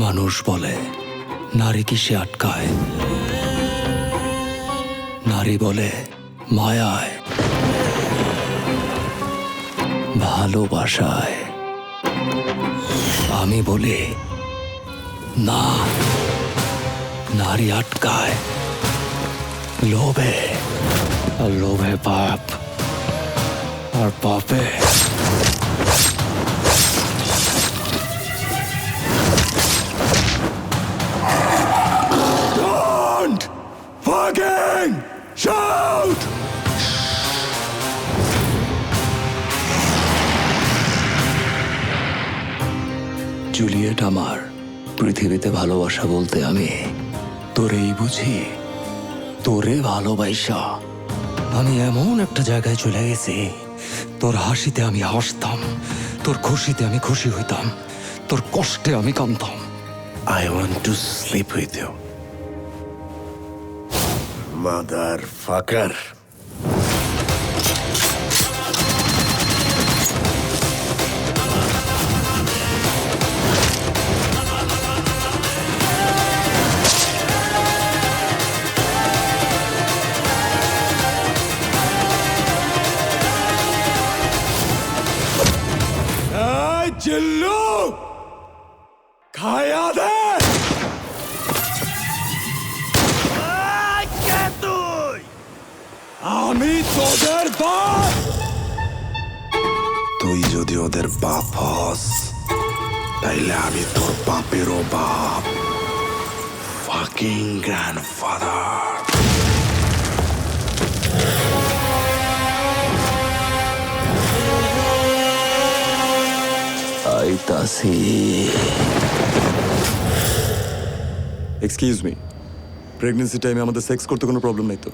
মানুষ বলে নারী কিসে আটকায়, নারী বলে মায়ায়, ভালোবাসায়। আমি বলি না, নারী আটকায় লোভে, আর লোভে পাপ, আর পাপে Don't fucking shout! জুলিয়েট আমার, পৃথিবীতে ভালোবাসা বলতে আমি তোরেই বুঝি। তোরে ভালোবাসা আমি এমন একটা জায়গায় চলে গেছি, তোর হাসিতে আমি হাসতাম, তোর খুশিতে আমি খুশি হইতাম, তোর কষ্টে আমি কাঁদতাম। I want to sleep with you. Motherfucker. চিল্লু খায়া দে। আমি তোদের বাপ। তুই যদি ওদের বাপ হস, তাইলে আমি তোর বাপেরও বাপ। Fucking grandfather. আইতাছি। এক্সকিউজ মি, প্রেগনেন্সি টাইমে আমাদের সেক্স করতে কোনো প্রবলেম নাই তো?